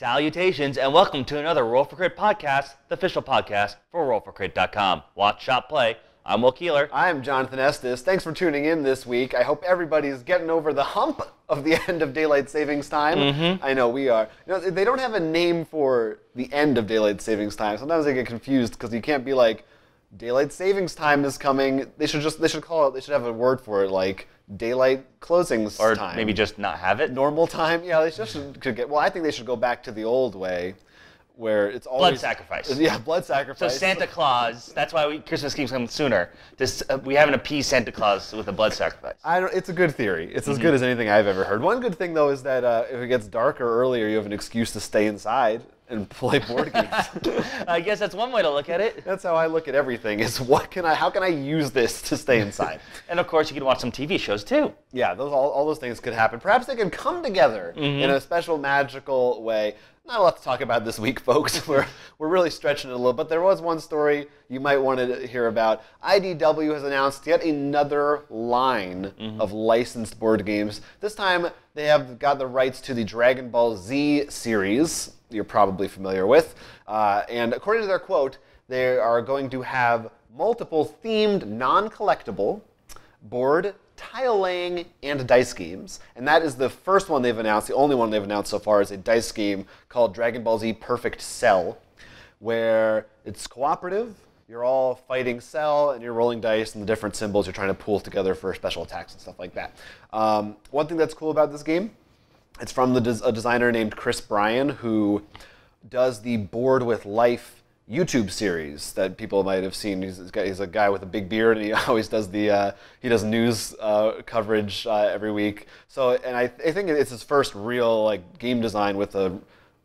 Salutations and welcome to another Roll for Crit podcast, the official podcast for RollForCrit.com. Watch, shop, play. I'm Will Keeler. I'm Jonathan Estes. Thanks for tuning in this week. I hope everybody's getting over the hump of the end of daylight savings time. Mm-hmm. I know we are. You know, they don't have a name for the end of daylight savings time. Sometimes I get confused because you can't be like, daylight savings time is coming. They should have a word for it, like daylight closings time. Or maybe just not have it. Normal time. Yeah, they could get. Well, I think they should go back to the old way, where it's always blood sacrifice. Yeah, blood sacrifice. So Santa Claus. That's why Christmas keeps coming sooner. We haven't appeased Santa Claus with a blood sacrifice. It's a good theory. It's as good as anything I've ever heard. One good thing though is that if it gets darker earlier, you have an excuse to stay inside and play board games. I guess that's one way to look at it. That's how I look at everything. Is how can I use this to stay inside? And of course, you can watch some TV shows too. Yeah, all those things could happen. Perhaps they can come together in a special magical way. Not a lot to talk about this week, folks. We're really stretching it a little, but there was one story you might want to hear about. IDW has announced yet another line of licensed board games. This time, they have got the rights to the Dragonball Z series, you're probably familiar with. And according to their quote, they are going to have multiple themed, non-collectible board, tile laying, and dice games. And that is the first one they've announced. The only one they've announced so far is a dice game called Dragonball Z Perfect Cell, where it's cooperative. You're all fighting Cell, and you're rolling dice, and the different symbols you're trying to pool together for special attacks and stuff like that. One thing that's cool about this game, it's from a designer named Chris Bryan, who does the Board with Life YouTube series that people might have seen. He's a guy with a big beard, and he always does news coverage every week. So, and I think it's his first real game design with a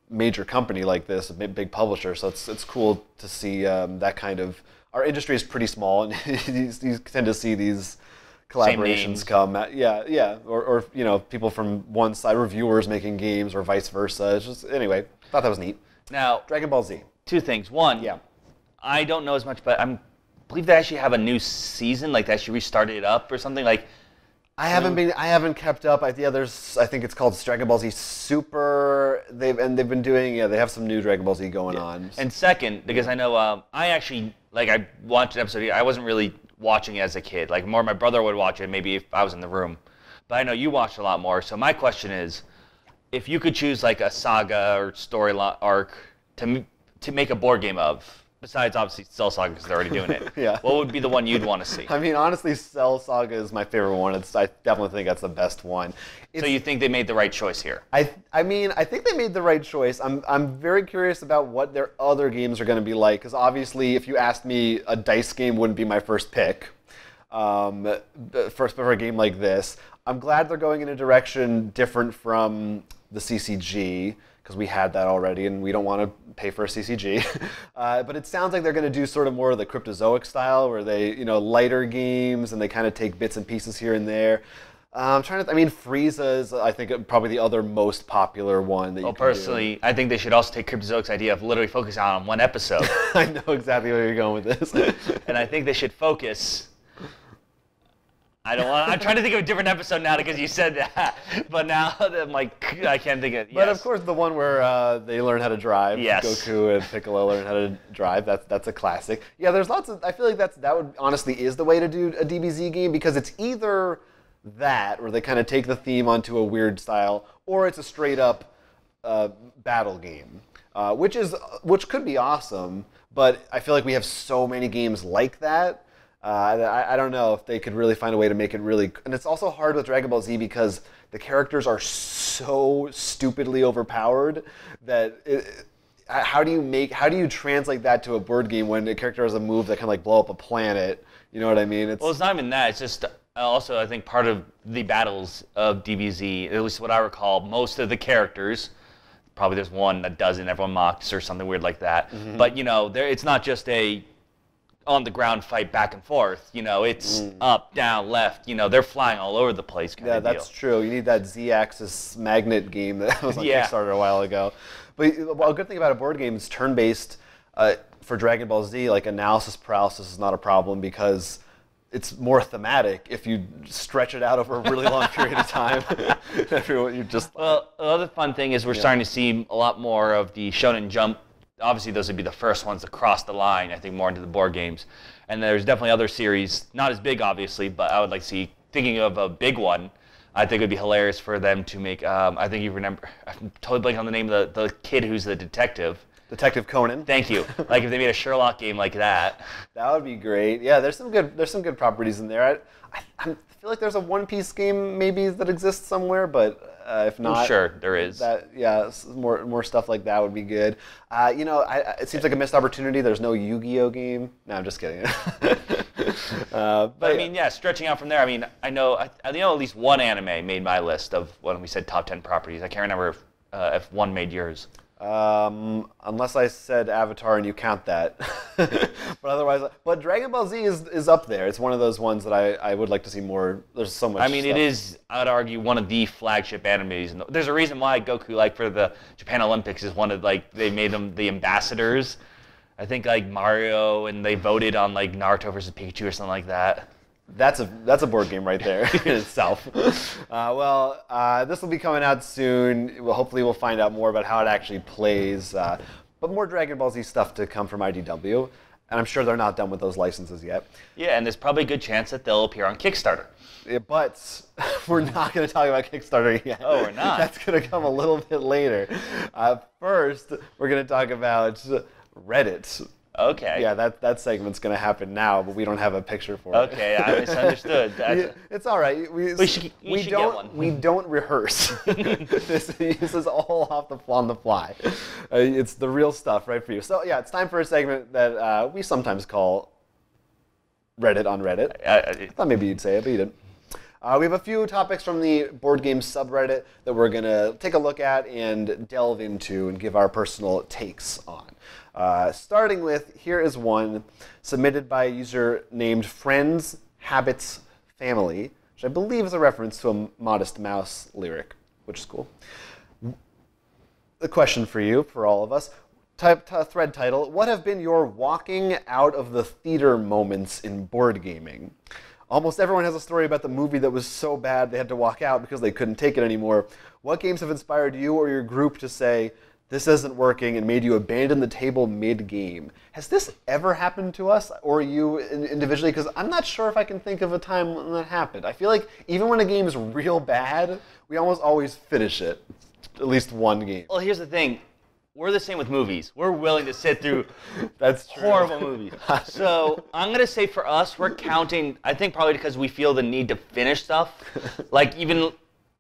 major company like this, a big publisher. So it's cool to see that kind of. Our industry is pretty small, and you tend to see these collaborations come. Or people from one side, reviewers making games, or vice versa. It's just anyway. Thought that was neat. Now, Dragon Ball Z. Two things. One, I don't know as much, but I believe they actually have a new season, like they actually restarted it up or something. I haven't kept up. I think it's called Dragon Ball Z Super. They've been doing. They have some new Dragon Ball Z going on. And second, because I know I watched an episode. I wasn't really watching it as a kid. More my brother would watch it, maybe if I was in the room. But I know you watched a lot more. So my question is, if you could choose a saga or story arc to make a board game of, besides obviously Cell Saga because they're already doing it, what would be the one you'd want to see? I mean, honestly, Cell Saga is my favorite one. I definitely think that's the best one. So you think they made the right choice here? I think they made the right choice. I'm very curious about what their other games are going to be like, because obviously, if you asked me, a dice game wouldn't be my first pick. For a game like this, I'm glad they're going in a direction different from the CCG, because we had that already, and we don't want to pay for a CCG. But it sounds like they're going to do sort of more of the Cryptozoic style, where they, lighter games, and they kind of take bits and pieces here and there. Frieza is, I think, probably the other most popular one that you can personally, do. I think they should also take Cryptozoic's idea of literally focusing on one episode. I know exactly where you're going with this. And I think they should focus. I'm trying to think of a different episode now because you said that. But now I'm I can't think of it. But of course, the one where they learn how to drive. Yes. Goku and Piccolo learn how to drive. That's a classic. Yeah, there's lots of. I feel like that would honestly is the way to do a DBZ game, because it's either that, or they kind of take the theme onto a weird style, or it's a straight up battle game, which could be awesome. But I feel like we have so many games like that. I don't know if they could really find a way to make it really... And it's also hard with Dragon Ball Z because the characters are so stupidly overpowered that... How do you translate that to a board game when a character has a move that can blow up a planet? You know what I mean? Well, it's not even that. It's just also, I think, part of the battles of DBZ, at least what I recall, most of the characters... Probably there's one that doesn't, everyone mocks or something weird like that. Mm-hmm. But, it's not just a... on the ground fight back and forth. It's up, down, left. They're flying all over the place kind of deal. That's true. You need that Z-axis magnet game that was on Kickstarter a while ago. But a good thing about a board game is turn-based. For Dragon Ball Z, analysis paralysis is not a problem, because it's more thematic if you stretch it out over a really long period of time. Everyone, you just Well, another fun thing is we're starting to see a lot more of the Shonen Jump. Obviously, those would be the first ones to cross the line, I think, more into the board games. And there's definitely other series, not as big, obviously, but I would like to see, thinking of a big one, I think it would be hilarious for them to make, I think you remember, I'm totally blanking on the name of the kid who's the detective. Detective Conan. Thank you. Like if they made a Sherlock game like that. That would be great. Yeah, there's some good properties in there. I feel like there's a One Piece game maybe that exists somewhere, but if not, sure there is. More stuff like that would be good. It seems like a missed opportunity. There's no Yu-Gi-Oh game. No, I'm just kidding. But I mean, yeah, stretching out from there. I mean, I know at least one anime made my list of when we said top 10 properties. I can't remember if one made yours. Unless I said Avatar and you count that. But otherwise, but Dragon Ball Z is up there. It's one of those ones that I would like to see more. There's so much stuff. It is, I'd argue, one of the flagship animes. And there's a reason why Goku, like for the Japan Olympics, is one of, like, they made them the ambassadors. I think like Mario, and they voted on like Naruto versus Pikachu or something like that. That's a board game right there in itself. This will be coming out soon. Hopefully we'll find out more about how it actually plays. But more Dragon Ball Z stuff to come from IDW. And I'm sure they're not done with those licenses yet. Yeah, and there's probably a good chance that they'll appear on Kickstarter. Yeah, but we're not going to talk about Kickstarter yet. Oh, we're not? That's going to come a little bit later. First, we're going to talk about Reddit. Okay. Yeah, that segment's going to happen now, but we don't have a picture for it. Okay, I misunderstood. It's all right. We should get one. We don't rehearse. This is all on the fly. It's the real stuff right for you. So yeah, it's time for a segment that we sometimes call Reddit on Reddit. I thought maybe you'd say it, but you didn't. We have a few topics from the board game subreddit that we're going to take a look at and delve into and give our personal takes on. Starting with, here is one submitted by a user named Friends Habits Family, which I believe is a reference to a Modest Mouse lyric, which is cool. The question for you, for all of us, thread title, what have been your walking out of the theater moments in board gaming? Almost everyone has a story about the movie that was so bad they had to walk out because they couldn't take it anymore. What games have inspired you or your group to say, this isn't working, and made you abandon the table mid-game? Has this ever happened to us, or you individually? Because I'm not sure if I can think of a time when that happened. I feel like even when a game is real bad, we almost always finish it, at least one game. Well, here's the thing. We're the same with movies. We're willing to sit through That's true. horrible movies. So I'm going to say for us, we're counting, I think probably because we feel the need to finish stuff. Like even...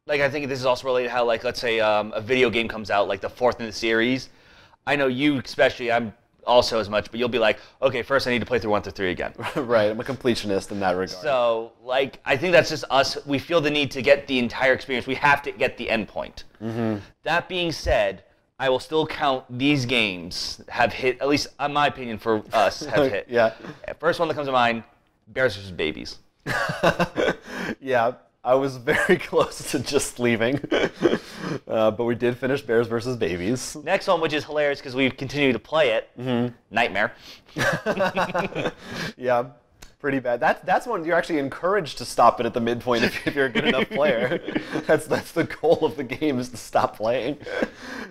Like, I think this is also related to how, like, let's say a video game comes out, like the fourth in the series. I know you especially, I'm also as much, but you'll be like, okay, first I need to play through 1 through 3 again. Right, I'm a completionist in that regard. So, like, I think that's just us. We feel the need to get the entire experience. We have to get the end point. Mm-hmm. That being said, I will still count these games have hit, at least in my opinion for us, have hit. Yeah. First one that comes to mind, Bears vs. Babies. Yeah. I was very close to just leaving, but we did finish Bears vs. Babies. Next one, which is hilarious because we continue to play it, Nightmare. Yeah, pretty bad. That's one you're actually encouraged to stop it at the midpoint if you're a good enough player. That's the goal of the game, is to stop playing.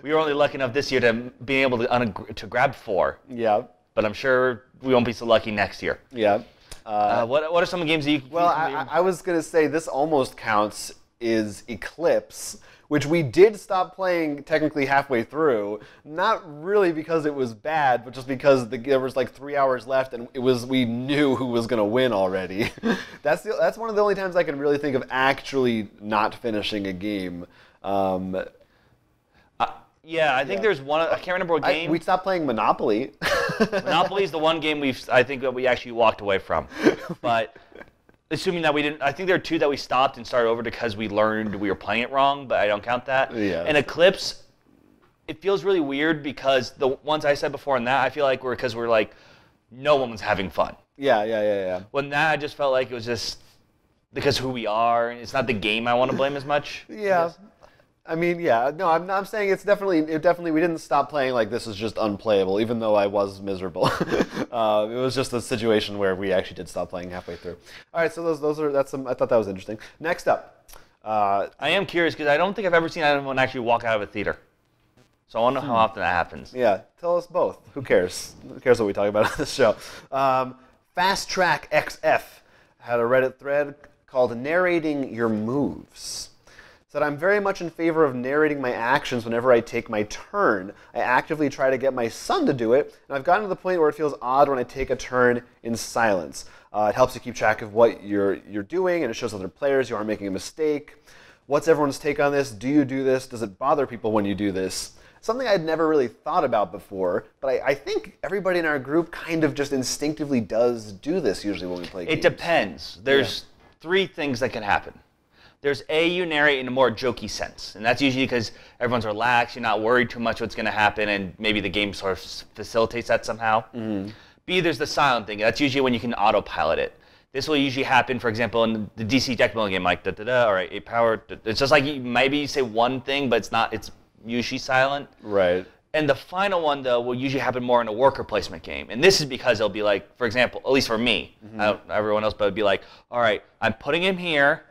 We were only lucky enough this year to be able to grab 4. Yeah. But I'm sure we won't be so lucky next year. Yeah. What are some games that you... Well, I was going to say this almost counts is Eclipse, which we did stop playing technically halfway through. Not really because it was bad, but just because there was like 3 hours left and we knew who was going to win already. That's one of the only times I can really think of actually not finishing a game. Yeah, I think there's one. I can't remember what game. We stopped playing Monopoly. Monopoly is the one game I think that we actually walked away from. But assuming that we didn't, I think there are 2 that we stopped and started over because we learned we were playing it wrong, but I don't count that. Yeah. And Eclipse, it feels really weird because the ones I said before and that, I feel like we're like, no one was having fun. Yeah. When that, I just felt like it was just because who we are, and it's not the game I want to blame as much. Yeah. I mean, yeah, no, I'm saying it definitely, we didn't stop playing like this is just unplayable, even though I was miserable. It was just a situation where we actually did stop playing halfway through. All right, so I thought that was interesting. Next up. I am curious because I don't think I've ever seen anyone actually walk out of a theater. So I want to know how often that happens. Yeah, tell us both. Who cares? Who cares what we talk about on this show? Fast Track XF had a Reddit thread called Narrating Your Moves. Said, I'm very much in favor of narrating my actions whenever I take my turn. I actively try to get my son to do it, and I've gotten to the point where it feels odd when I take a turn in silence. It helps you keep track of what you're doing, and it shows other players you aren't making a mistake. What's everyone's take on this? Do you do this? Does it bother people when you do this? Something I'd never really thought about before, but I think everybody in our group kind of just instinctively does do this usually when we play games. It depends. There's 3 things that can happen. There's A, you narrate in a more jokey sense, and that's usually because everyone's relaxed, you're not worried too much what's going to happen, and maybe the game sort of facilitates that somehow. Mm-hmm. B, there's the silent thing. That's usually when you can autopilot it. This will usually happen, for example, in the DC deck building game, like da-da-da, all right, 8 power. It's just like maybe you say one thing, but it's usually silent. Right. And the final one, though, will usually happen more in a worker placement game. And this is because it'll be like, for example, at least for me, I don't know everyone else, but it'd be like, all right, I'm putting him here.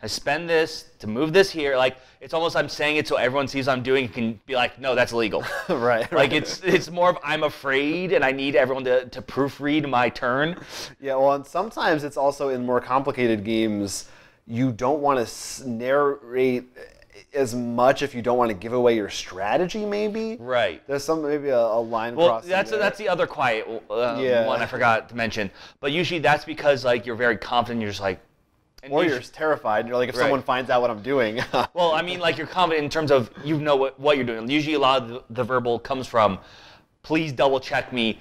I spend this to move this here. Like, it's almost I'm saying it so everyone sees what I'm doing and can be like, no, that's illegal. Right. Like, it's more of I'm afraid and I need everyone to proofread my turn. Yeah, well, and sometimes it's also in more complicated games, you don't want to narrate as much if you don't want to give away your strategy, maybe. Right. There's maybe a line well, crossing that's the other quiet one I forgot to mention. But usually that's because like you're very confident. You're just like. Or you're terrified. You're like, if someone finds out what I'm doing. Well, I mean, like you're confident in terms of you know what you're doing. Usually a lot of the verbal comes from, please double check me.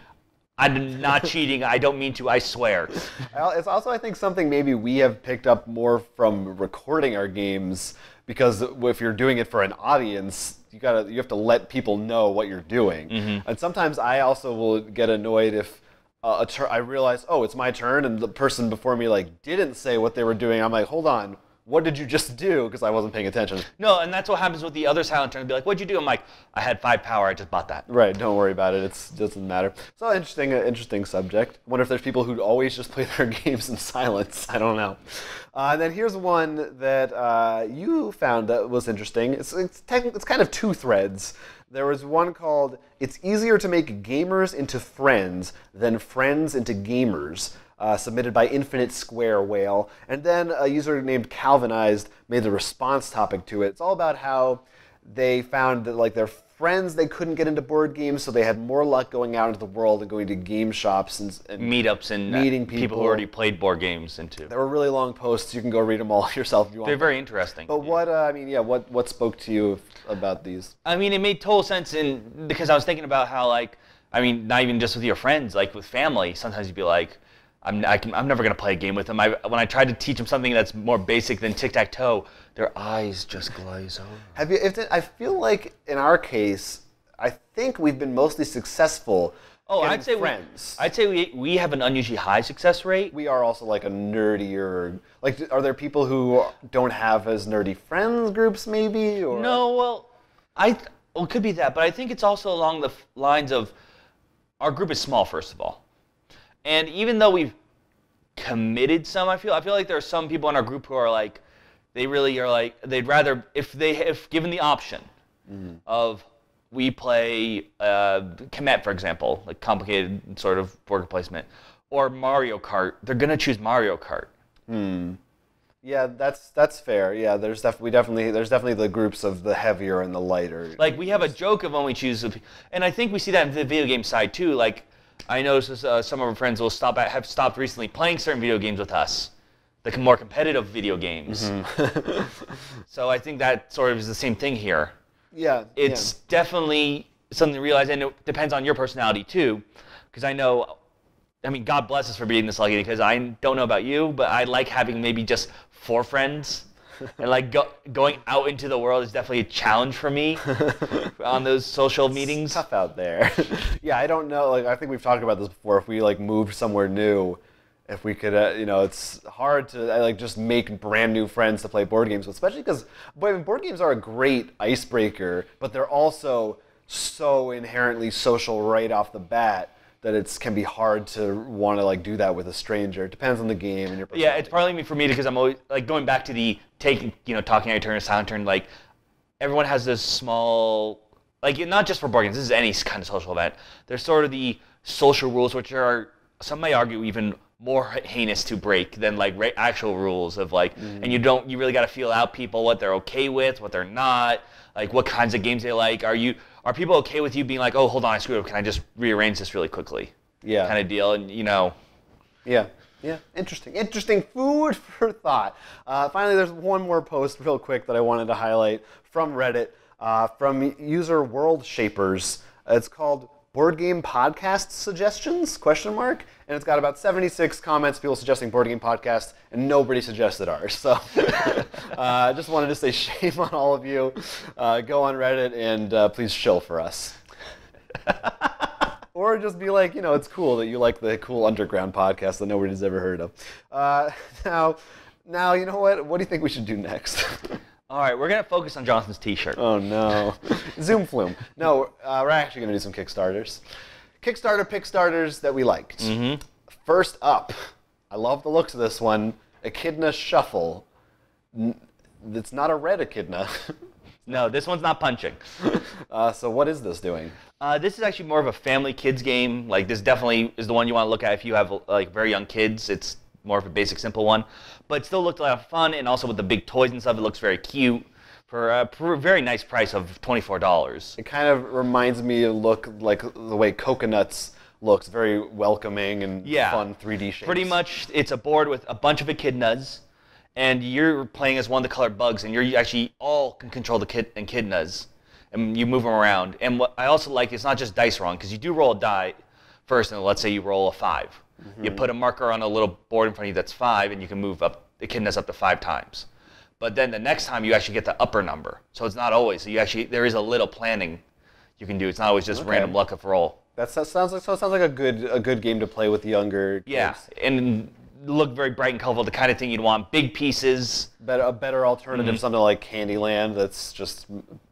I'm not cheating. I don't mean to. I swear. It's also, I think, something maybe we have picked up more from recording our games, because if you're doing it for an audience, you have to let people know what you're doing. Mm-hmm. And sometimes I also will get annoyed if I realize, oh, it's my turn, and the person before me didn't say what they were doing. I'm like, hold on, what did you just do? Because I wasn't paying attention. No, and that's what happens with the other silent turn. They'll be like, what'd you do? I'm like, I had 5 power. I just bought that. Right. Don't worry about it. It doesn't matter. So interesting subject. I wonder if there's people who always just play their games in silence. I don't know. And then here's one that you found that was interesting. It's kind of 2 threads. There was one called, It's Easier to Make Gamers into Friends Than Friends into Gamers, submitted by Infinite Square Whale. And then a user named Calvinized made the response topic to it. It's all about how they found that their friends, they couldn't get into board games, so they had more luck going out into the world and going to game shops and meetups and meeting people who already played board games into. There were really long posts. You can go read them all yourself if you want. They're very interesting. But what spoke to you about these? I mean, it made total sense because I was thinking about how not even just with your friends, like with family, sometimes you'd be like, I'm never going to play a game with them. When I tried to teach them something that's more basic than tic-tac-toe, their eyes just glaze over. I feel like in our case, I think we've been mostly successful. I'd say friends. I'd say we have an unusually high success rate. We are also a nerdier. Are there people who don't have as nerdy friends groups, maybe? Or? No, it could be that, but I think it's also along the lines of our group is small, first of all. And even though we've committed some, I feel like there are some people in our group who are they really are they'd rather, if given the option of we play Kemet, for example, complicated sort of board placement, or Mario Kart, they're gonna choose Mario Kart. Yeah, that's fair. Yeah, there's definitely the groups of the heavier and the lighter. We have a joke of when we choose, and I think we see that in the video game side too. I noticed some of our friends will have stopped recently playing certain video games with us, the more competitive video games. Mm-hmm. So I think that sort of is the same thing here. Yeah. It's definitely something to realize, and it depends on your personality too, because God bless us for being this lucky, because I don't know about you, but I like having maybe just 4 friends. And going out into the world is definitely a challenge for me on those social meetings. It's tough out there. Yeah, I don't know. I think we've talked about this before. If we moved somewhere new, if we could, it's hard to like just make brand new friends to play board games with, especially because board games are a great icebreaker, but they're also so inherently social right off the bat that it can be hard to want to like do that with a stranger. It depends on the game and your personality. Yeah, it's partly for me because I'm always like going back to the talking out your turn, a silent turn. Like everyone has this small, like not just for board games. This is any kind of social event. There's sort of the social rules, which are some may argue even more heinous to break than like actual rules of like, and you really got to feel out people what they're okay with, what they're not, like what kinds of games they like. Are people okay with you being like, oh, hold on, I screwed up. Can I just rearrange this really quickly? Yeah. Kind of deal, and Yeah. Yeah. Interesting food for thought. Finally, there's one more post real quick that I wanted to highlight from Reddit, from user World Shapers. It's called Board Game Podcast Suggestions, ? And it's got about 76 comments, people suggesting board game podcasts, and nobody suggested ours. So I just wanted to say shame on all of you. Go on Reddit and please shill for us. Or just be like, it's cool that you like the cool underground podcast that nobody's ever heard of. Now, you know what? What do you think we should do next? All right, we're going to focus on Jonathan's t-shirt. Oh, no. Zoom flume. No, we're actually going to do some Kickstarters. Kickstarter Pickstarters that we liked. First up, I love the looks of this one, Echidna Shuffle. It's not a red echidna. No, this one's not punching. So what is this doing? This is actually more of a family kids game. Like this definitely is the one you want to look at if you have like very young kids. It's more of a basic, simple one, but it still looked a lot of fun, and also with the big toys and stuff, it looks very cute for a very nice price of $24. It kind of reminds me of look like the way Coconuts looks, very welcoming and fun 3D shapes. Pretty much, it's a board with a bunch of echidnas, and you're playing as one of the colored bugs, and you're actually all can control the echidnas, and you move them around. And what I also like, it's not just dice rolling, because you do roll a die first, and let's say you roll a 5. You put a marker on a little board in front of you that's 5, and you can move up echidnas up to 5 times. But then the next time you actually get the upper number. So it's not always. So there is a little planning you can do. It's not always just random luck of roll. That sounds like a good game to play with younger kids. Yeah, and look very bright and colorful. The kind of thing you'd want. Big pieces. A better alternative, something like Candyland that's just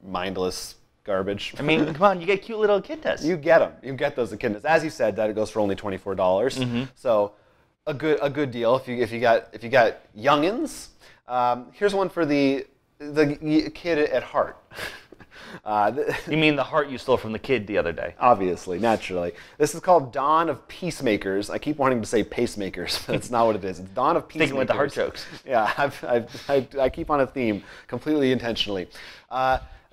mindless garbage. I mean, come on, you get cute little echidnas. You get them. You get those echidnas. As you said, that it goes for only $24. So a good deal if you got youngins. Here's one for the kid at heart. You mean the heart you stole from the kid the other day? Obviously, naturally. This is called Dawn of Peacemakers. I keep wanting to say pacemakers, but that's not what it is. It's Dawn of Peacemakers. Sticking with the heart jokes. Yeah, I keep on a theme completely intentionally.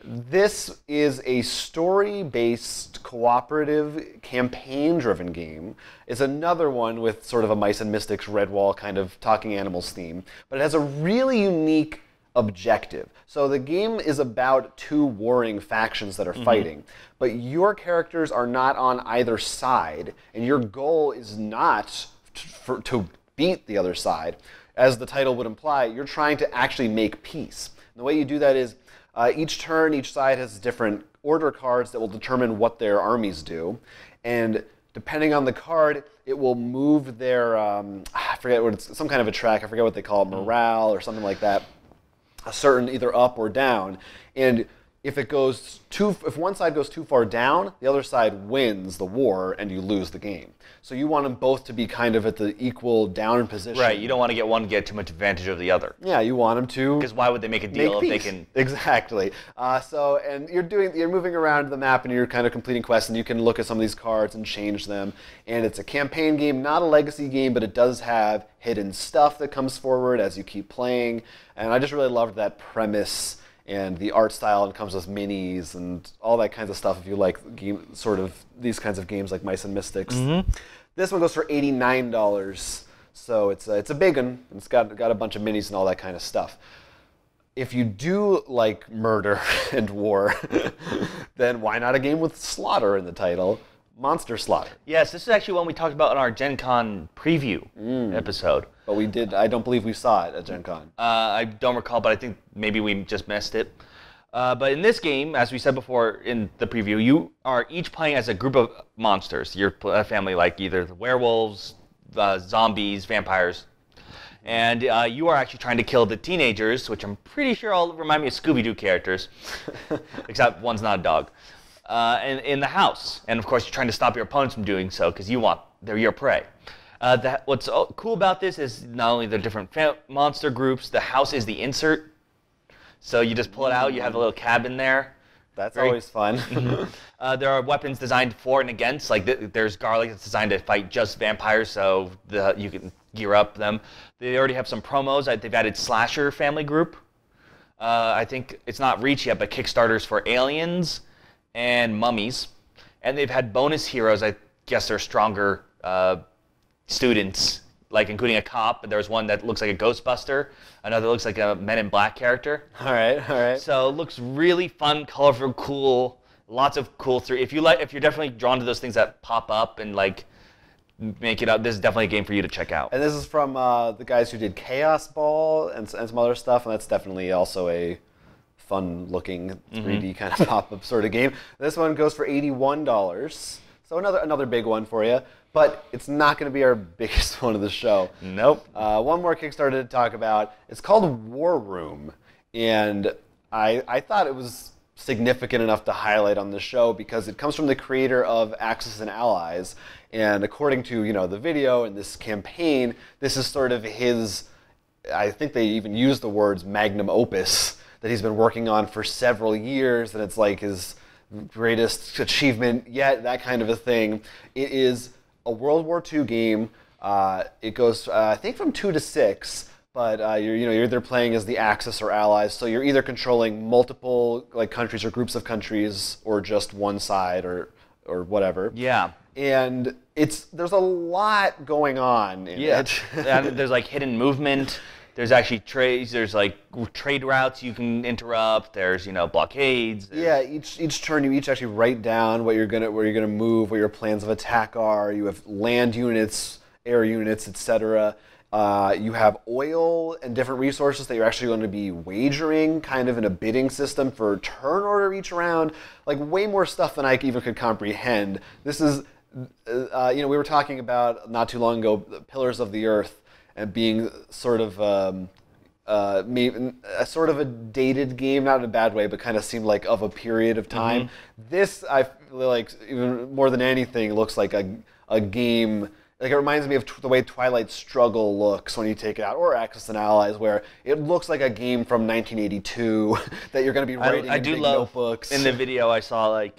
This is a story-based, cooperative, campaign-driven game. It's another one with sort of a Mice and Mystics Redwall kind of talking animals theme, but it has a really unique objective. So the game is about 2 warring factions that are fighting, but your characters are not on either side, and your goal is not to beat the other side. As the title would imply, you're trying to actually make peace. And the way you do that is each turn, each side has different order cards that will determine what their armies do. And depending on the card, it will move their, I forget what it's, some kind of a track, I forget what they call it, morale or something like that, a certain either up or down. And if one side goes too far down, the other side wins the war and you lose the game. So you want them both to be kind of at the equal down position. Right, you don't want to get one get too much advantage of the other. Yeah, you want them to. Because why would they make a deal if they can? Exactly. And you're moving around the map and you're kind of completing quests, and you can look at some of these cards and change them. And it's a campaign game, not a legacy game, but it does have hidden stuff that comes forward as you keep playing. And I just really loved that premise. And the art style, and comes with minis and all that kinds of stuff if you like these kinds of games like Mice and Mystics. This one goes for $89, so it's a big one. It's got a bunch of minis and all that kind of stuff. If you do like murder and war, then why not a game with slaughter in the title? Monster Slaughter. Yes, this is actually one we talked about in our Gen Con preview episode. But I don't believe we saw it at Gen Con. I don't recall, but I think maybe we just missed it. But in this game, as we said before in the preview, you are each playing as a group of monsters. You're a family like either the werewolves, zombies, vampires. And you are actually trying to kill the teenagers, which I'm pretty sure all remind me of Scooby-Doo characters, except one's not a dog, in the house. And of course, you're trying to stop your opponents from doing so because they're your prey. What's cool about this is not only the different monster groups, the house is the insert. So you just pull it out, you have a little cabin there. That's always fun. There are weapons designed for and against. Like there's garlic that's designed to fight just vampires, so you can gear up them. They already have some promos. They've added Slasher Family Group. I think it's not Reach yet, but Kickstarters for Aliens and Mummies. And they've had bonus heroes. I guess they're stronger students, like including a cop. There's one that looks like a Ghostbuster. Another looks like a Men in Black character. All right. So it looks really fun, colorful, cool. Lots of cool if you're definitely drawn to those things that pop up and like make it up, this is definitely a game for you to check out. And this is from the guys who did Chaos Ball and some other stuff, and that's definitely also a fun-looking 3D kind of pop-up sort of game. This one goes for $81, so another big one for you. But it's not going to be our biggest one of the show. Nope. One more Kickstarter to talk about. It's called War Room, and I thought it was significant enough to highlight on the show because it comes from the creator of Axis and Allies, and according to the video and this campaign, this is sort of his. I think they even use the words magnum opus that he's been working on for several years, and it's like his greatest achievement yet, that kind of a thing. It is a World War II game. It goes, I think, from 2 to 6. But you're either playing as the Axis or Allies, so you're either controlling multiple countries or groups of countries, or just one side or whatever. Yeah. And there's a lot going on in it. And there's like hidden movement. There's actually trades. There's like trade routes you can interrupt. There's blockades. Yeah. Each turn you each actually write down where you're gonna move, what your plans of attack are. You have land units, air units, etc. You have oil and different resources that you're actually going to be wagering, kind of in a bidding system for turn order each round. Like way more stuff than I even could comprehend. This is, we were talking about not too long ago, Pillars of the Earth, and being sort of a sort of a dated game, not in a bad way, but kind of seemed like of a period of time. This, I feel like, even more than anything, looks like a game. Like, it reminds me of the way Twilight Struggle looks when you take it out, or Axis and Allies, where it looks like a game from 1982 that you're going to be writing in big notebooks. In the video I saw, I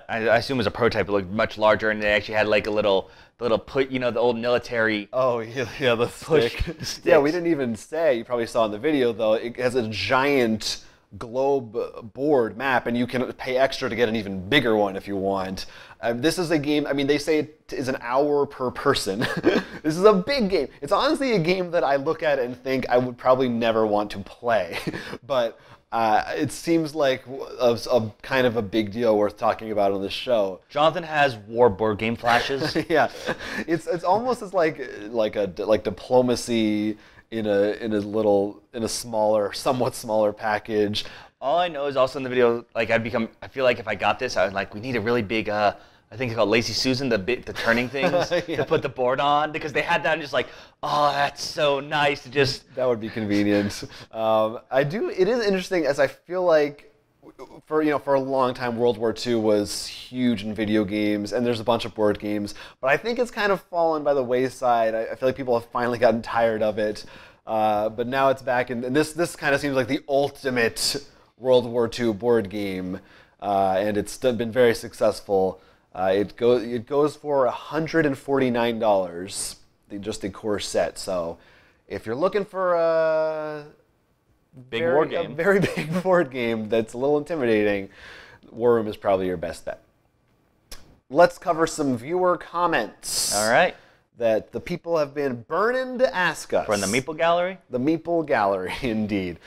assume it was a prototype. It looked much larger, and they actually had like a little put, the old military. Oh yeah, the push. Yeah, we didn't even say. You probably saw in the video though. It has a giant globe board map, and you can pay extra to get an even bigger one if you want. This is a game, they say it is an hour per person. This is a big game. It's honestly a game that I look at and think I would probably never want to play. But it seems like a kind of a big deal worth talking about on this show. Jonathan has war board game flashes. Yeah, it's almost as like diplomacy in a somewhat smaller package. All I know is also in the video, I feel like if I got this, I was like, we need a really big, I think it's called Lazy Susan, the turning things to put the board on, because they had that and just like, oh, that's so nice to just. That would be convenient. It is interesting, as I feel like for a long time World War II was huge in video games, and there's a bunch of board games, but I think it's kind of fallen by the wayside. I feel like people have finally gotten tired of it, but now it's back, and this kind of seems like the ultimate World War II board game, and it's been very successful. It goes for $149, just the core set. So if you're looking for a very big board game that's a little intimidating, War Room is probably your best bet. Let's cover some viewer comments. All right. That the people have been burning to ask us. From the Meeple Gallery? The Meeple Gallery, indeed.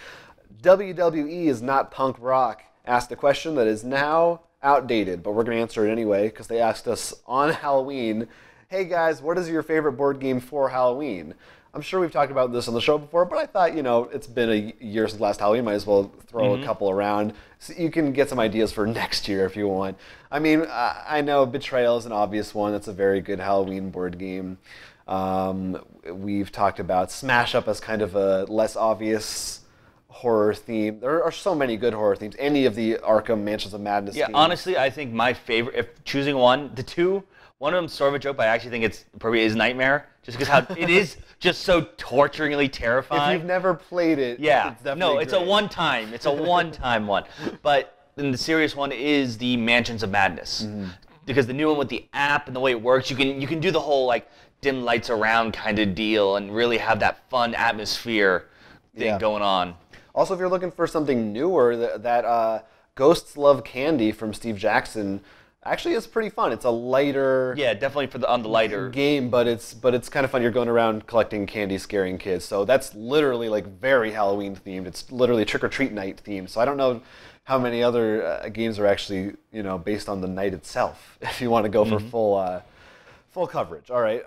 WWE is not punk rock asked a question that is now outdated, but we're going to answer it anyway because they asked us on Halloween, hey guys, what is your favorite board game for Halloween? I'm sure we've talked about this on the show before, but I thought, it's been a year since last Halloween, might as well throw a couple around. So you can get some ideas for next year if you want. I know Betrayal is an obvious one. That's a very good Halloween board game. We've talked about Smash Up as kind of a less obvious horror theme. There are so many good horror themes. Any of the Arkham Mansions of Madness Yeah, games. honestly, I think my favorite, if choosing one, the two, one of them's sort of a joke, but I actually think it's probably is Nightmare, just because how it is just so torturingly terrifying. If you've never played it, yeah, it's definitely no, it's great. a one-time, it's a one-time one. But then the serious one is the Mansions of Madness, because the new one with the app and the way it works, you can do the whole like dim lights around kind of deal and really have that fun atmosphere thing going on. Also, if you're looking for something newer, that Ghosts Love Candy from Steve Jackson actually is pretty fun. It's a lighter, definitely on the lighter game, but it's kind of fun. You're going around collecting candy, scaring kids. So that's literally like very Halloween themed. It's literally trick or treat night themed. So I don't know how many other games are actually based on the night itself. If you want to go for full coverage. All right.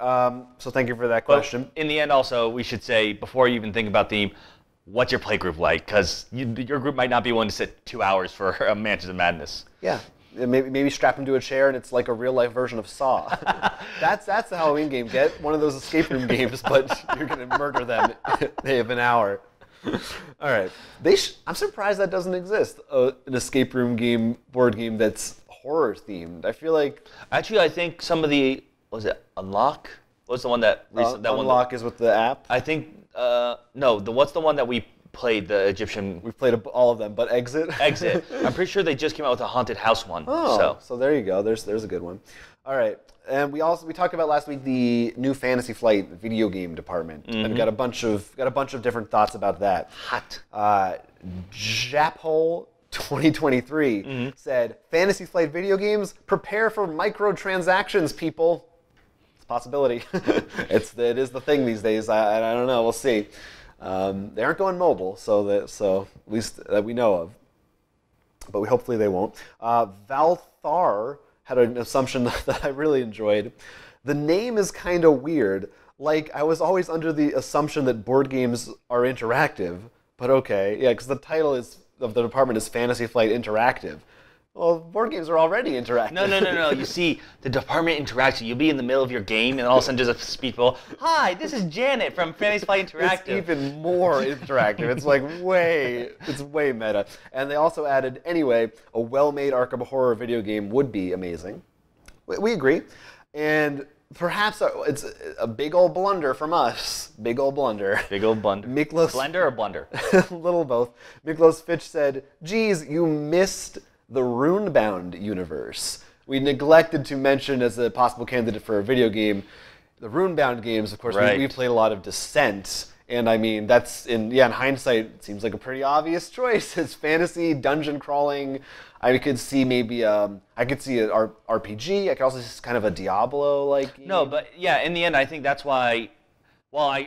So thank you for that question. But in the end, also we should say before you even think about theme, what's your play group like? Because your group might not be willing to sit 2 hours for Mansions of Madness. Yeah. Maybe strap them to a chair and it's like a real life version of Saw. That's the Halloween game. Get one of those escape room games, but you're gonna murder them. They have an hour. All right. I'm surprised that doesn't exist. An escape room game, board game that's horror themed. I feel like actually I think some of the was it Unlock? What's the one that Unlock is with the app? I think no. What's the one that we played? The Egyptian. We've played all of them, but Exit. Exit. I'm pretty sure they just came out with a haunted house one. Oh, so there you go. There's a good one. All right, and we talked about last week the new Fantasy Flight video game department, and got a bunch of different thoughts about that. Hot. Japhole 2023 said, "Fantasy Flight video games, prepare for microtransactions, people." It's a possibility. It is the thing these days. I don't know. We'll see. They aren't going mobile, so at least that we know of. But hopefully they won't. Valthar had an assumption that I really enjoyed. The name is kind of weird. Like, I was always under the assumption that board games are interactive. But okay, yeah, because the title of the department is Fantasy Flight Interactive. Well, board games are already interactive. No. You see, the department interacts. You'll be in the middle of your game, and all of a sudden there's a speedball. Hi, this is Janet from Fantasy Flight Interactive. It's even more interactive. It's like it's way meta. And they also added, anyway, a well-made Arkham Horror video game would be amazing. We agree. And perhaps it's a big old blunder from us. Big old blunder. Big old blunder. Blender or blunder? A little both. Miklos Fitch said, "Geez, you missed the Runebound universe. We neglected to mention as a possible candidate for a video game, the Runebound games. Of course, we played a lot of Descent, and I mean that's in hindsight, it seems like a pretty obvious choice. It's fantasy, dungeon crawling. I could see maybe I could see an RPG. I could also see kind of a Diablo-like game. No, but yeah, in the end, I think that's why. Well,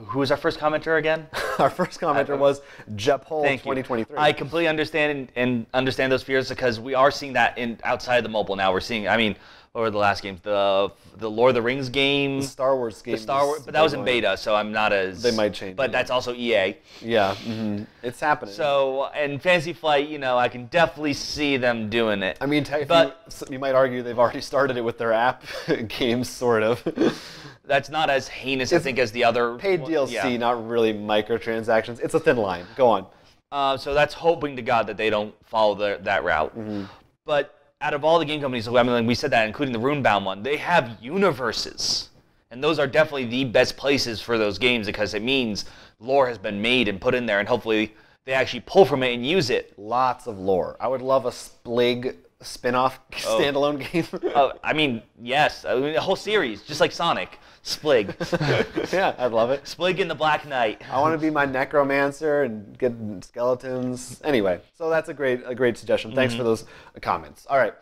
who was our first commenter again? Our first commenter was Japhole 2023. I completely understand and understand those fears because we are seeing that outside the mobile now. We're seeing, what were the last games? The Lord of the Rings game, the Star Wars game, but that was in beta, so I'm not as. They might change. But that's also EA. Yeah, it's happening. So and Fantasy Flight, I can definitely see them doing it. I mean, you might argue they've already started it with their app games, sort of. That's not as heinous, I think, as the other paid DLC, not really microtransactions. It's a thin line. Go on. So that's hoping to God that they don't follow that route. But out of all the game companies, we said that, including the Runebound one, they have universes. And those are definitely the best places for those games because it means lore has been made and put in there, and hopefully they actually pull from it and use it. Lots of lore. I would love a Splig spin-off standalone game. Yes. A whole series, just like Sonic. Splig. Yeah, I'd love it. Splig in the Black Knight. I want to be my necromancer and get skeletons. Anyway, so that's a great suggestion. Thanks for those comments. All right.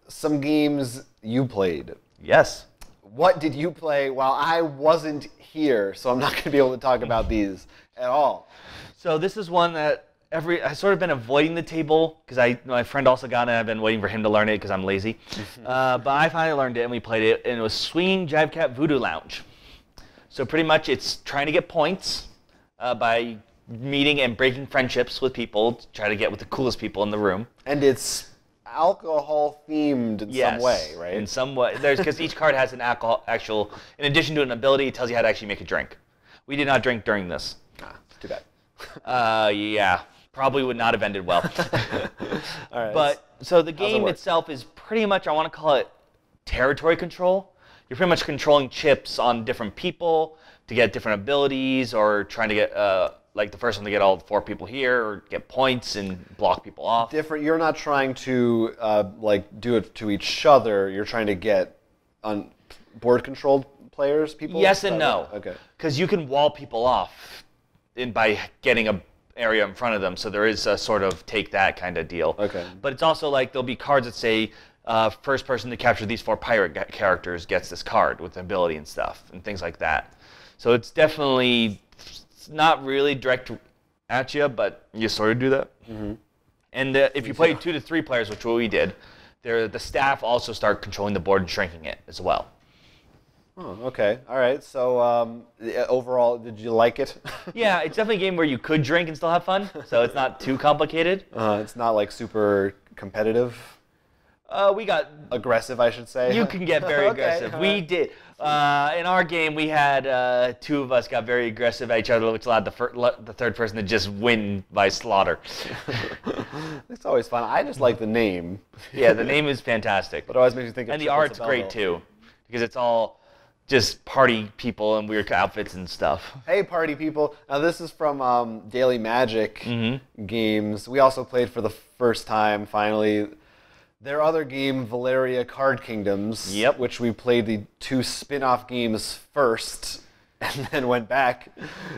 Some games you played. Yes. What did you play while I wasn't here? So I'm not going to be able to talk about these at all. So this is one that I've sort of been avoiding the table because my friend also got it. I've been waiting for him to learn it because I'm lazy. But I finally learned it and we played it, and it was Swinging Jivecat Voodoo Lounge. So pretty much it's trying to get points by meeting and breaking friendships with people to try to get with the coolest people in the room. And it's alcohol themed in some way, right? In some way. Because each card has an actual, in addition to an ability, it tells you how to actually make a drink. We did not drink during this. Too bad. Yeah. Probably would not have ended well. All right. But, so the game itself is pretty much, I want to call it territory control. You're pretty much controlling chips on different people to get different abilities, or trying to get, like the first one to get all 4 people here, or get points and block people off. You're not trying to like do it to each other. You're trying to get on board controlled players, people. Yes and no. Okay. Because you can wall people off by getting a area in front of them, so there is a sort of take that kind of deal. Okay. But it's also like there'll be cards that say first person to capture these 4 pirate characters gets this card with ability and stuff and things like that. So it's definitely not really direct at you, but you sort of do that. Mm-hmm. And if you play 2 to 3 players, which we did, the staff also start controlling the board and shrinking it as well. Oh, okay. All right. So overall, did you like it? Yeah, it's definitely a game where you could drink and still have fun, so it's not too complicated. It's not like super competitive. We got aggressive, I should say. You can get very aggressive. Okay, we did. In our game, we had 2 of us got very aggressive at each other, which allowed the third person to just win by slaughter. It's always fun. I just like the name. Yeah, the name is fantastic. But it always makes you think of And the art's great too, because it's all just party people and weird outfits and stuff. Hey, party people. Now, this is from Daily Magic Games. We also played for the first time, finally, their other game, Valeria Card Kingdoms, which we played the 2 spin-off games first and then went back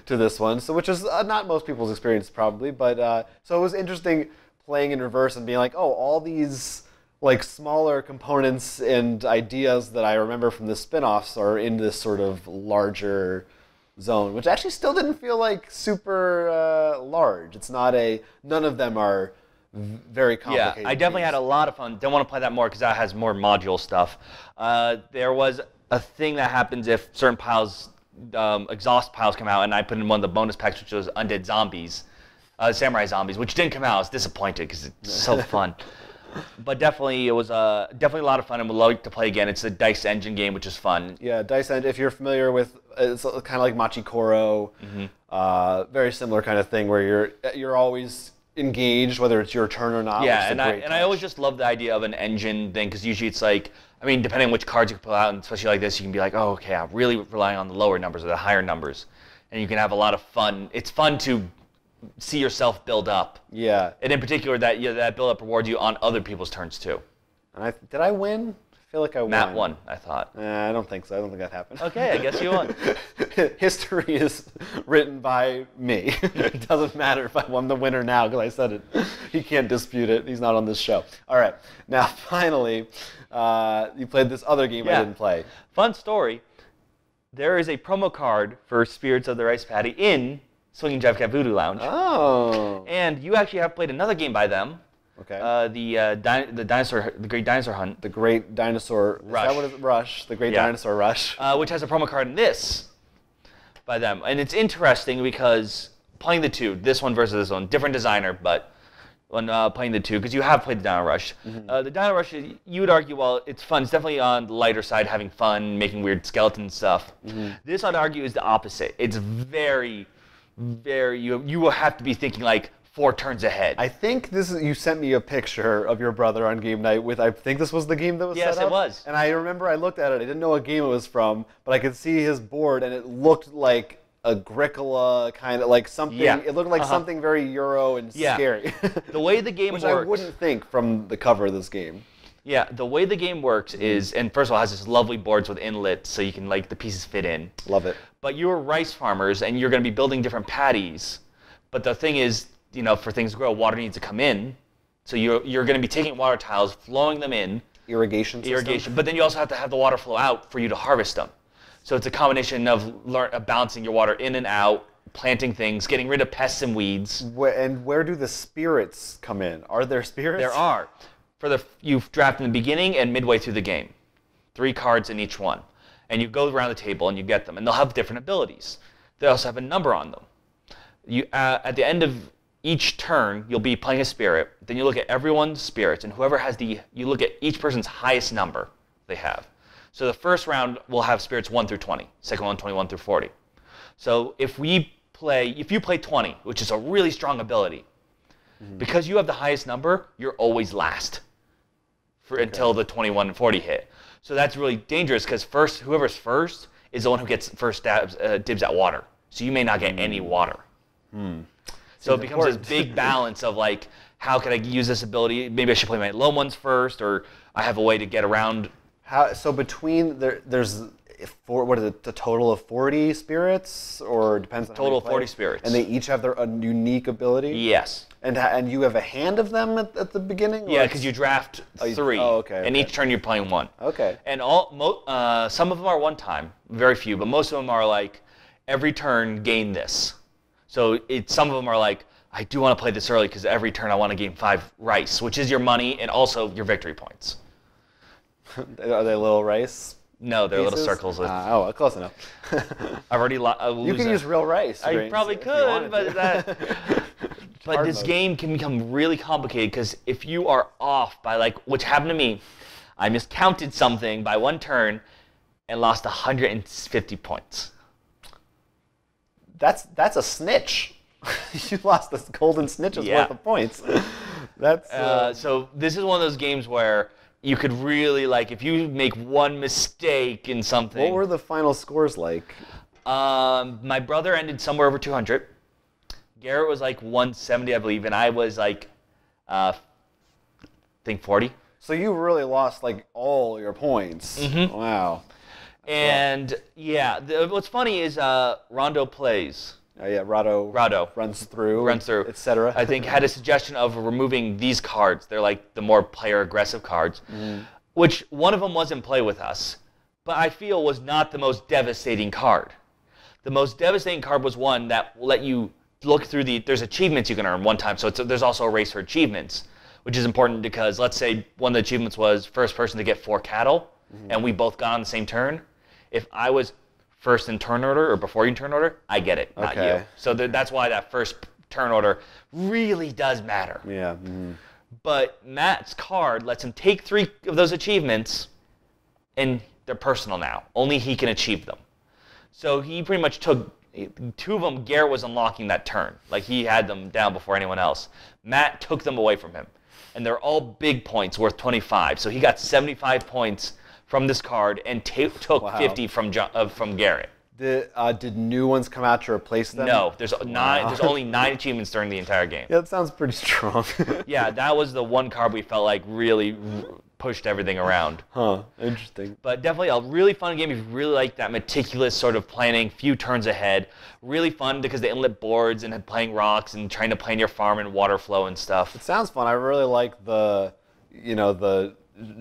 to this one, so which is not most people's experience, probably. But so it was interesting playing in reverse and being like, oh, all these like smaller components and ideas that I remember from the spin-offs are in this sort of larger zone, which actually still didn't feel like super large. It's not none of them are very complicated. Yeah, I definitely had a lot of fun. Don't want to play that more because that has more module stuff. There was a thing that happens if certain piles, exhaust piles come out, and I put in one of the bonus packs, which was Undead Zombies, Samurai Zombies, which didn't come out. I was disappointed because it's so fun. But definitely, it was definitely a lot of fun, and would love to play again. It's a dice engine game, which is fun. Yeah, dice engine. If you're familiar with, it's kind of like Machikoro, very similar kind of thing where you're always engaged, whether it's your turn or not. Yeah, and I always just love the idea of an engine thing, because usually it's like, I mean, depending on which cards you can pull out, and especially like this, you can be like, oh, okay, I'm really relying on the lower numbers or the higher numbers, and you can have a lot of fun. It's fun to see yourself build up. Yeah. And in particular, that that build up rewards you on other people's turns too. And did I win? I feel like I won. Matt won, I thought. I don't think so. I don't think that happened. Okay, I guess you won. History is written by me. It doesn't matter if I'm the winner now because I said it. He can't dispute it. He's not on this show. All right. Now, finally, you played this other game I didn't play. Fun story. There is a promo card for Spirits of the Rice Paddy in Swinging Jivecat Voodoo Lounge. Oh. And you actually have played another game by them. Okay. The Great Dinosaur Hunt. The Great Dinosaur Rush. Is that what it is? Rush. The Great Dinosaur Rush. Which has a promo card in this by them. And it's interesting because playing the 2, this one versus this one, different designer, but when playing the 2, because you have played the Dino Rush. The Dino Rush, you would argue, well, it's fun. It's definitely on the lighter side, having fun, making weird skeleton stuff. This, I'd argue, is the opposite. It's very, you will have to be thinking like 4 turns ahead. I think you sent me a picture of your brother on game night with, I think this was the game that was set up. Yes, it was. And I remember I looked at it. I didn't know what game it was from, but I could see his board, and it looked like Agricola, kind of like something. Yeah. It looked like something very Euro and scary. The way the game Which works, I wouldn't think from the cover of this game. Yeah, the way the game works is, and first of all, it has this lovely boards with inlets so you can like the pieces fit in. Love it. But you're rice farmers and you're going to be building different paddies. But the thing is, you know, for things to grow, water needs to come in. So you're going to be taking water tiles, flowing them in. Irrigation system. But then you also have to have the water flow out for you to harvest them. So it's a combination of balancing your water in and out, planting things, getting rid of pests and weeds. Where do the spirits come in? Are there spirits? There are. You draft in the beginning and midway through the game. 3 cards in each one. And you go around the table and you get them. And they'll have different abilities. They also have a number on them. At the end of each turn you'll be playing a spirit. Then you look at everyone's spirits, and whoever has you look at each person's highest number they have. So the first round will have spirits 1 through 20. Second one, 21 through 40. So if you play 20, which is a really strong ability, because you have the highest number, you're always last until the 21 and 40 hit. So that's really dangerous because whoever's first is the one who gets first dibs at water. So you may not get any water. So it becomes this big balance of like, how can I use this ability? Maybe I should play my low ones first, or I have a way to get around. So between there's what is it? A total of 40 spirits, or depends on total of 40 spirits, and they each have their unique ability. Yes. And you have a hand of them at the beginning. Yeah, because you draft 3. And each turn you're playing 1. Okay. And some of them are one time, very few, but most of them are like every turn gain this. So some of them are like, I do want to play this early because every turn I want to gain 5 rice, which is your money and also your victory points. Are they little rice? No, they're pieces? little circles. Close enough. I've already you can use real rice. I probably could, but this game can become really complicated because if you are off by which happened to me, I miscounted something by 1 turn and lost 150 points. That's a snitch. You lost this golden snitch's worth of points. That's so this is one of those games where you could really if you make one mistake in something. What were the final scores like? My brother ended somewhere over 200. Garrett was 170, I believe, and I was I think 40. So you really lost all your points. Mm-hmm. Wow. And what's funny is Rondo plays. Oh yeah, Rado runs through, etc. I think had a suggestion of removing these cards. They're the more player aggressive cards, which one of them was in play with us, but I feel was not the most devastating card. The most devastating card was one that will let you look through there's achievements you can earn one time. So there's also a race for achievements, which is important because let's say one of the achievements was first person to get 4 cattle, and we both got on the same turn. If I was first in turn order or before you in turn order, I get it, not you. So that's why that first turn order really does matter. Yeah. But Matt's card lets him take 3 of those achievements, and they're personal now. Only he can achieve them. So he pretty much took 2 of them. Garrett was unlocking that turn. He had them down before anyone else. Matt took them away from him. And they're all big points worth 25. So he got 75 points from this card and took 50 from Garrett. Did new ones come out to replace them? No, there's only 9 achievements during the entire game. Yeah, that sounds pretty strong. Yeah, that was the one card we felt really pushed everything around. Huh, interesting. But definitely a really fun game if you really like that meticulous sort of planning, few turns ahead. Really fun because the inlet boards and playing rocks and trying to plan your farm and water flow and stuff. It sounds fun. I really like the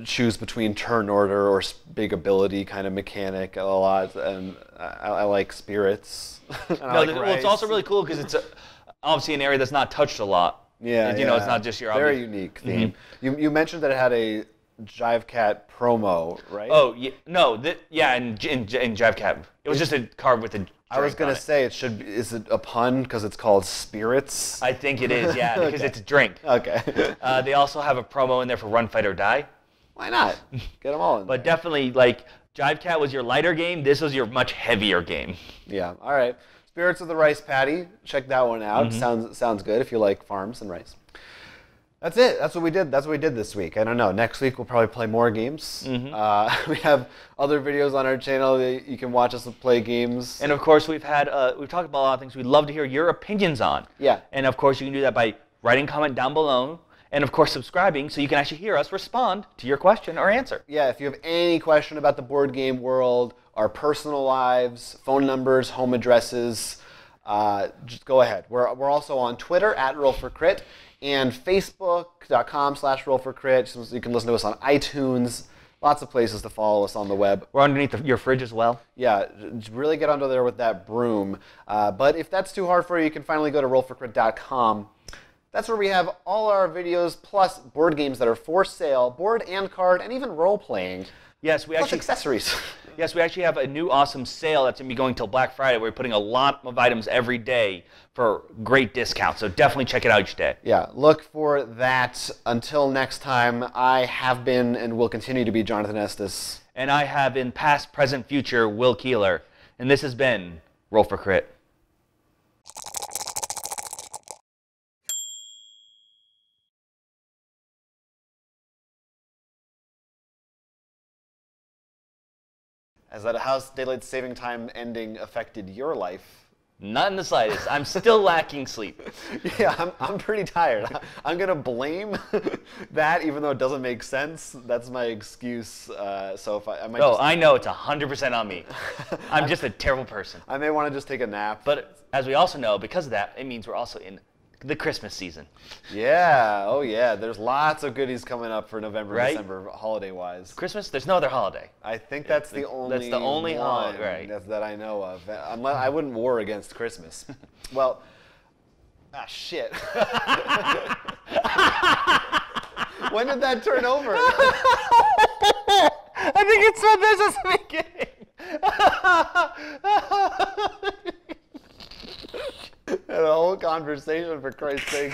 choose between turn order or big ability kind of mechanic a lot, and I like spirits. It's also really cool because it's obviously an area that's not touched a lot. Yeah, it's not just your very unique theme. You mentioned that it had a Jivecat promo, right? Oh no, in Jivecat it was just a card with a. I was gonna say is it a pun because it's called Spirits? I think it is, yeah, because it's a drink. Okay. They also have a promo in there for Run, Fight, or Die. Why not? Get them all in But there. definitely, Jivecat was your lighter game. This was your much heavier game. Yeah. All right. Spirits of the Rice Paddy. Check that one out. Sounds good if you like farms and rice. That's it. That's what we did. That's what we did this week. I don't know. Next week we'll probably play more games. We have other videos on our channel that you can watch us play games. And of course we've talked about a lot of things we'd love to hear your opinions on. Yeah. And of course you can do that by writing a comment down below. And of course subscribing so you can actually hear us respond to your question or answer. Yeah, if you have any question about the board game world, our personal lives, phone numbers, home addresses, just go ahead. We're also on Twitter @RollForCrit and Facebook.com/RollForCrit. So you can listen to us on iTunes. Lots of places to follow us on the web. We're underneath your fridge as well. Yeah, really get under there with that broom. But if that's too hard for you, you can finally go to RollForCrit.com. That's where we have all our videos plus board games that are for sale, board and card, and even role-playing. Yes, we plus actually accessories. Yes, we actually have a new awesome sale that's going to be going till Black Friday. We're putting a lot of items every day for great discounts, so definitely check it out each day. Yeah, look for that. Until next time, I have been and will continue to be Jonathan Estes. And I have in past, present, future, Will Keeler. And this has been Roll for Crit. Has that How's Daylight Saving Time ending affected your life? Not in the slightest. I'm still lacking sleep. Yeah, I'm pretty tired. I'm going to blame that, even though it doesn't make sense. That's my excuse. So if I might I know it's 100% on me. I'm just a terrible person. I may want to just take a nap. But as we also know, because of that, it means we're also in the Christmas season. Yeah, oh yeah. There's lots of goodies coming up for November, right? December, holiday-wise. Christmas? There's no other holiday. I think that's the only one holiday, right? that I know of. Unless I wouldn't war against Christmas. Well, shit. When did that turn over? I think it said this at the beginning. Had a whole conversation, for Christ's sake.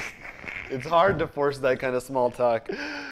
It's hard to force that kind of small talk.